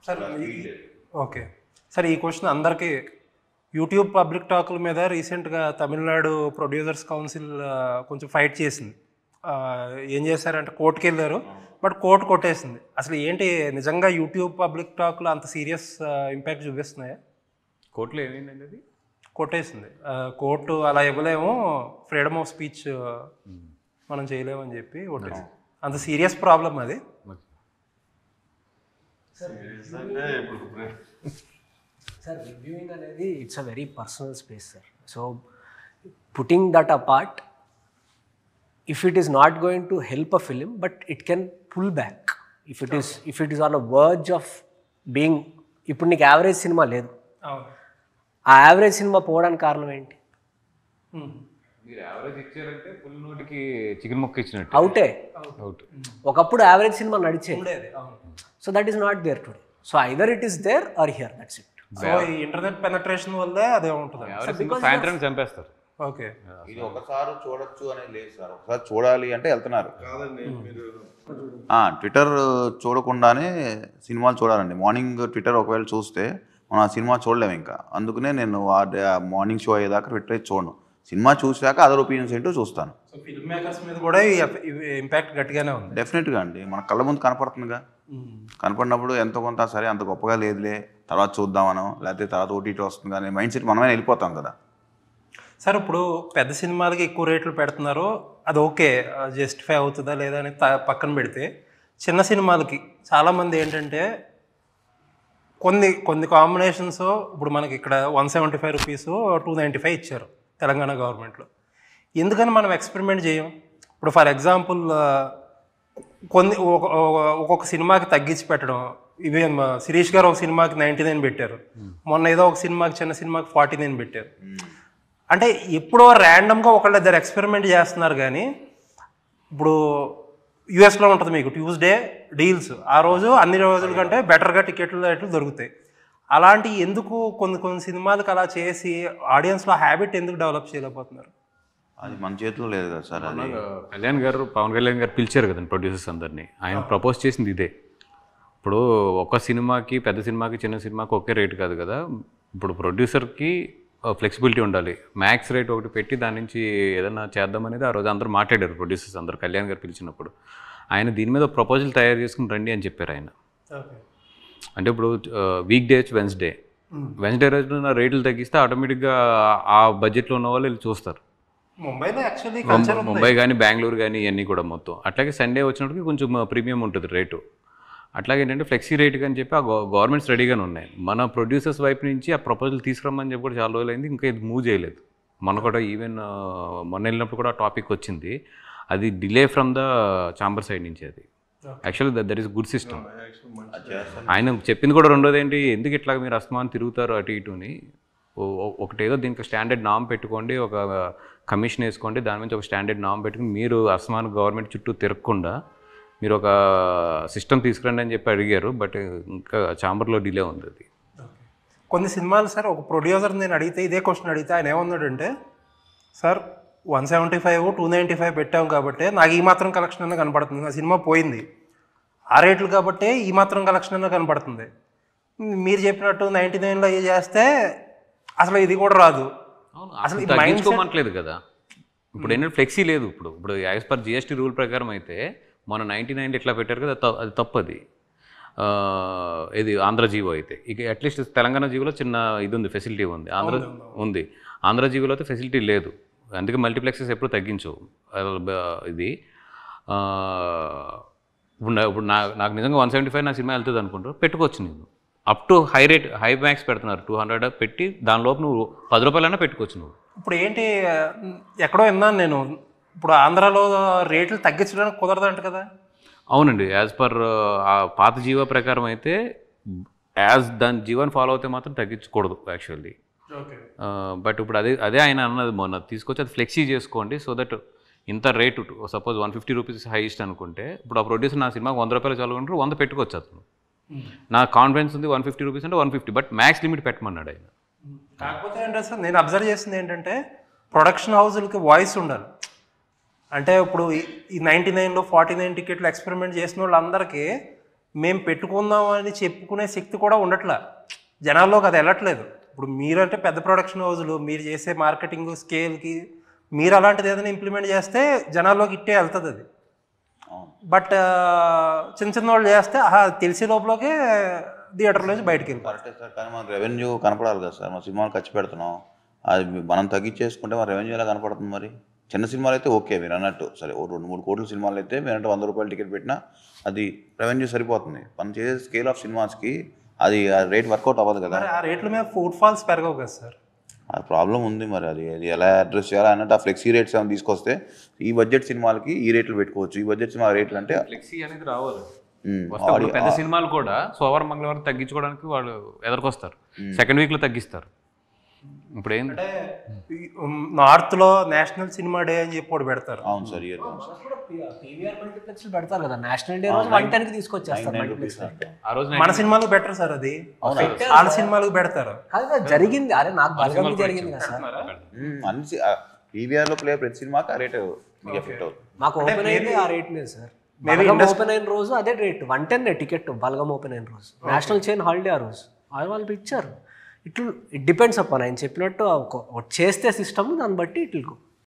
Sir okay sir, ఈ question అందరికీ YouTube public టాకుల మీద రీసెంట్గా తమిళనాడు ప్రొడ్యూసర్స్ కౌన్సిల్ కొంచెం ఫైట్ చేసింది. ఏం చేశారంటే కోర్టుకి వెళ్ళారు, బట్ కోర్టు కొట్టేసింది. అసలు ఏంటి నిజంగా యూట్యూబ్ పబ్లిక్ టాక్లో అంత సీరియస్ ఇంపాక్ట్ చూపిస్తున్నాయా? కోర్టులో ఏమైందండి అది? కొట్టేసింది కోర్టు. అలా ఇవ్వలేము, ఫ్రీడమ్ ఆఫ్ స్పీచ్ మనం చేయలేమని చెప్పి కొట్టేసింది. అంత సీరియస్ ప్రాబ్లం అది. సార్ రివ్యూయింగ్ అనేది it's a very personal space sir. So putting that apart, if it is not going to help a film, but it can pull back if it is on a verge of being. ఇప్పుడు నీకు average cinema లేదు, ఆ average cinema పోవడానికి కారణం ఏంటి? మీరు average ఇచ్చారంటే full నోటికి చికెన్ ముక్క ఇచ్చినట్టు అవుటే. ఒకప్పుడు యావరేజ్ సినిమా నడిచే, so that is not there today. So either it is there or here, that's it. So ఈ ఇంటర్నెట్ పెనట్రేషన్ వల్లే అదే ఉంటుంది. సాయంత్రం చంపేస్తారు. ఓకే, ఇది ఒకసారి చూడొచ్చు అనేది లేదు సార్. ఒకసారి చూడాలి అంటే వెళ్తున్నారు. ట్విట్టర్ చూడకుండానే సినిమాలు చూడాలండి. మార్నింగ్ ట్విట్టర్ ఒకవేళ చూస్తే మనం ఆ సినిమా చూడలేము ఇంకా. అందుకనే నేను మార్నింగ్ షో అయ్యేదాకా ట్విట్టర్ చూడను. సినిమా చూసాక అదర్ ఒపీనియన్స్ ఏంటో చూస్తాను. సో ఫిల్మ్ మేకర్స్ మీద కూడా ఇంపాక్ట్ గట్టిగానే ఉంది. డెఫినెట్గా అండి, మన కళ్ళ ముందు కనపడుతుందిగా. కనపడినప్పుడు ఎంతో కొంత సరే అంత గొప్పగా లేదులే, తర్వాత చూద్దామనో లేకపోతే తర్వాత ఓటీటీ వస్తుంది కానీ మైండ్ సెట్ మనమే వెళ్ళిపోతాం కదా సార్. ఇప్పుడు పెద్ద సినిమాలకి ఎక్కువ రేట్లు పెడుతున్నారు, అది ఓకే, జస్టిఫై అవుతుందా లేదా అని పక్కన పెడితే, చిన్న సినిమాలకి చాలామంది ఏంటంటే కొన్ని కాంబినేషన్స్, ఇప్పుడు మనకి ఇక్కడ 175 రూపీస్ 295 ఇచ్చారు తెలంగాణ గవర్నమెంట్లో. ఎందుకని మనం ఎక్స్పెరిమెంట్ చేయం? ఇప్పుడు ఫర్ ఎగ్జాంపుల్ ఒక్కొక్క సినిమాకి తగ్గించి పెట్టడం. ఇవి శిరీష్ గారు ఒక సినిమాకి 99 పెట్టారు, మొన్న ఏదో ఒక సినిమాకి చిన్న సినిమాకి 49 పెట్టారు. అంటే ఎప్పుడో ర్యాండమ్గా ఒకళ్ళ దగ్గర ఎక్స్పెరిమెంట్ చేస్తున్నారు. కానీ ఇప్పుడు యూఎస్లో ఉంటుంది మీకు ట్యూస్డే డీల్స్, ఆ రోజు అన్ని రోజుల కంటే బెటర్గా టికెట్లు దొరుకుతాయి. అలాంటి ఎందుకు కొన్ని సినిమాలకు అలా చేసి ఆడియన్స్లో హ్యాబిట్ ఎందుకు డెవలప్ చేయలేకపోతున్నారు? అది మన చేతిలో లేదు కదా సార్. అది పవన్ కళ్యాణ్ గారు పిలిచారు కదండి ప్రొడ్యూసర్స్ అందరినీ. ఆయన ప్రపోజ్ చేసింది ఇదే. ఇప్పుడు ఒక సినిమాకి, పెద్ద సినిమాకి, చిన్న సినిమాకి ఒకే రేటు కాదు కదా. ఇప్పుడు ప్రొడ్యూసర్కి ఫ్లెక్సిబిలిటీ ఉండాలి. మ్యాక్స్ రేట్ ఒకటి పెట్టి దాని నుంచి ఏదైనా చేద్దామనేది ఆ రోజు అందరూ మాట్లాడారు ప్రొడ్యూసర్స్ అందరూ. కళ్యాణ్ గారు పిలిచినప్పుడు ఆయన దీని మీద ప్రపోజల్ తయారు చేసుకుని రండి అని చెప్పారు ఆయన. అంటే ఇప్పుడు వీక్ డే వెన్స్డే రోజున రేట్లు తగ్గిస్తే ఆటోమేటిక్గా ఆ బడ్జెట్లో ఉన్న వాళ్ళు వెళ్ళి చూస్తారు. ముంబై కానీ బెంగళూరు కానీ ఇవన్నీ కూడా మొత్తం. అట్లాగే సండే వచ్చినప్పటికి కొంచెం ప్రీమియం ఉంటుంది రేటు. అట్లాగే ఏంటంటే ఫ్లెక్సీ రేట్ అని చెప్పి ఆ గవర్నమెంట్స్ రెడీగానే ఉన్నాయి. మన ప్రొడ్యూసర్స్ వైపు నుంచి ఆ ప్రపోజల్ తీసుకురమ్మని చెప్పి కూడా చాలా రోజులైంది, ఇంకా ఇది మూవ్ చేయలేదు. మొన్న కూడా ఈవెన్ మొన్న వెళ్ళినప్పుడు కూడా టాపిక్ వచ్చింది. అది delay from the chamber side నుంచి. అది actually that is good system. ఆయన చెప్పింది కూడా రెండోది ఏంటి, ఎందుకు ఇట్లా మీరు అస్తమానం తిరుగుతారు అటు ఇటుని, ఒకటేదో దీనికి స్టాండర్డ్ నామ్ పెట్టుకోండి, ఒక కమిషన్ వేసుకోండి, దాని నుంచి ఒక స్టాండర్డ్ నామ్ పెట్టుకుని మీరు అస్తమానం గవర్నమెంట్ చుట్టూ తిరగకుండా మీరు ఒక సిస్టమ్ తీసుకురండి అని చెప్పి అడిగారు. బట్ ఇంకా ఛాంబర్లో డిలే ఉంది. అది కొన్ని సినిమాలు సార్, ఒక ప్రొడ్యూసర్ నేను అడిగితే ఇదే క్వశ్చన్ అడిగితే ఆయన ఏమన్నాడంటే, సార్ 175 295 పెట్టాం కాబట్టి నాకు ఈ మాత్రం కలెక్షన్ అన్న కనపడుతుంది, నా సినిమా పోయింది ఆ రేట్లు కాబట్టి ఈ మాత్రం కలెక్షన్ అన్న కనపడుతుంది. మీరు చెప్పినట్టు 99లో చేస్తే అసలు ఇది కూడా రాదు. అసలు తగ్గించుకోమట్లేదు కదా. ఇప్పుడు ఏంటంటే ఫ్లెక్సీ లేదు. ఇప్పుడు యాజ్ పర్ జిఎస్టీ రూల్ ప్రకారం అయితే మన 99 ఇట్లా పెట్టారు కదా, అది తప్పది. ఇది ఆంధ్ర జీవో అయితే, ఇక అట్లీస్ట్ తెలంగాణ జీవోలో చిన్న ఇది ఉంది, ఫెసిలిటీ ఉంది. ఆంధ్ర జీవోలో అయితే ఫెసిలిటీ లేదు. అందుకే మల్టీప్లెక్సెస్ ఎప్పుడు తగ్గించవు. ఇది ఇప్పుడు నాకు నిజంగా 175 నా సినిమా వెళ్తుంది అనుకుంటారు, పెట్టుకోవచ్చు. నేను అప్ టు హై మ్యాక్స్ పెడుతున్నారు, 200 పెట్టి దాని లోపు నువ్వు 10 రూపాయలైనా పెట్టుకోవచ్చు నువ్వు. ఇప్పుడు ఏంటి, ఎక్కడో విన్నాను నేను, ఇప్పుడు ఆంధ్రాలో రేట్లు తగ్గించడానికి కుదరదంట కదా? అవునండి, యాజ్ పర్ ఆ పాత జీవో ప్రకారం అయితే దాని జీవోని ఫాలో అవుతే మాత్రం తగ్గించకూడదు యాక్చువల్లీ. బట్ ఇప్పుడు అదే ఆయన అన్నది మొన్న తీసుకొచ్చి అది ఫ్లెక్సీ చేసుకోండి, సో దట్ ఇంత రేటు సపోజ్ 150 రూపీస్ హైయెస్ట్ అనుకుంటే, ఇప్పుడు ఆ ప్రొడ్యూసర్ నా సినిమాకి 100 రూపాయలు చదువుకుంటారు, 100 పెట్టుకోవచ్చు అతను. నా కాన్ఫిడెన్స్ ఉంది 150 రూపీస్ అంటే 150, బట్ మ్యాక్స్ లిమిట్ పెట్టమన్నాడు ఆయన. కాకపోతే ఏంటంటే సార్, నేను అబ్జర్వ్ చేసింది ఏంటంటే ప్రొడక్షన్ హౌజులకి వాయిస్ ఉండాలి. అంటే ఇప్పుడు ఈ 99లో 49 టికెట్లు ఎక్స్పెరిమెంట్ చేసిన వాళ్ళందరికీ మేము పెట్టుకుందాం అని చెప్పుకునే శక్తి కూడా ఉండట్లా, జనాల్లోకి అది వెళ్ళట్లేదు. ఇప్పుడు మీరంటే పెద్ద ప్రొడక్షన్ హౌజులు, మీరు చేసే మార్కెటింగ్ స్కేల్కి మీరు అలాంటిది ఏదైనా ఇంప్లిమెంట్ చేస్తే జనాల్లోకి ఇట్టే వెళ్తుంది అది. బట్ చిన్న చిన్న వాళ్ళు చేస్తే తెలిసే లోపలకే థియేటర్లో నుంచి బయటకు వెళ్ళిపోతారు. కరెక్టే సార్, కానీ మనకు రెవెన్యూ కనపడాలి కదా సార్. మన సినిమాలు ఖర్చు పెడుతున్నాం, అది మనం తగ్గించేసుకుంటే మన రెవెన్యూ ఎలా కనపడుతుంది మరి? చిన్న సినిమాలు అయితే ఓకే, మీరు అన్నట్టు సరే, ఓ 2-3 కోట్ల సినిమాలు అయితే మీరు అంటే 100 రూపాయలు టికెట్ పెట్టినా అది రెవెన్యూ సరిపోతుంది. మనం చేసే స్కేల్ ఆఫ్ సినిమాస్కి అది ఆ రేట్ వర్కౌట్ అవ్వదు కదా. ఆ రేట్ల మీద ఫుట్ ఫాల్స్ పెరగవు కదా సార్. ఆ ప్రాబ్లం ఉంది మరి, అది ఎలా అడ్రస్ చేయాలి అన్నట్టు ఆ ఫ్లెక్సీ రేట్స్ ఏమైనా తీసుకొస్తే ఈ బడ్జెట్ సినిమాలకి ఈ రేట్లు పెట్టుకోవచ్చు. ఈ బడ్జెట్ సినిమా రేట్లు అంటే ఫ్లెక్సీ అనేది రావాలి. పెద్ద సినిమాలు కూడా సోమవారం మంగళవారం తగ్గించుకోవడానికి వాళ్ళు ఎదురుకొస్తారు, సెకండ్ వీక్లో తగ్గిస్తారు. ఇప్పుడు ఏంటంటే నార్త్లో నేషనల్ సినిమా డే అని చెప్పి ఒకటి పెడతారు. అవును సార్, ఇయర్ పీవీఆర్ మల్టీప్లెక్స్ పెడతారు కదా, నేషనల్ డే రోజు 110కి తీసుకొచ్చేస్తారు మల్టీప్లెక్స్. ఆ రోజు మన సినిమాలకు బెటర్ సార్, అది వాళ్ళ సినిమాలకు పెడతారు. కాదు జరిగింది, అరే నాకు బలగం జరిగింది కదా సార్. అన్ని పీవీఆర్లో ప్లే ప్రతి సినిమాకి ఆ రేటు మీకు ఎఫెక్ట్ అవుతుంది. మాకు ఓపెన్ అయింది ఆ రేట్ మీద సార్. బలగం ఓపెన్ అయిన రోజు అదే రేట్ 110 టికెట్. బలగం ఓపెన్ అయిన రోజు నేషనల్ చైన్ హాలిడే ఆ రోజు వాళ్ళు ఇచ్చారు. ఇట్ డిపెండ్స్ అపాన్ ఆయన చెప్పినట్టు చేస్తే సిస్టమ్ దాన్ని బట్టి ఇట్ విల్ గో.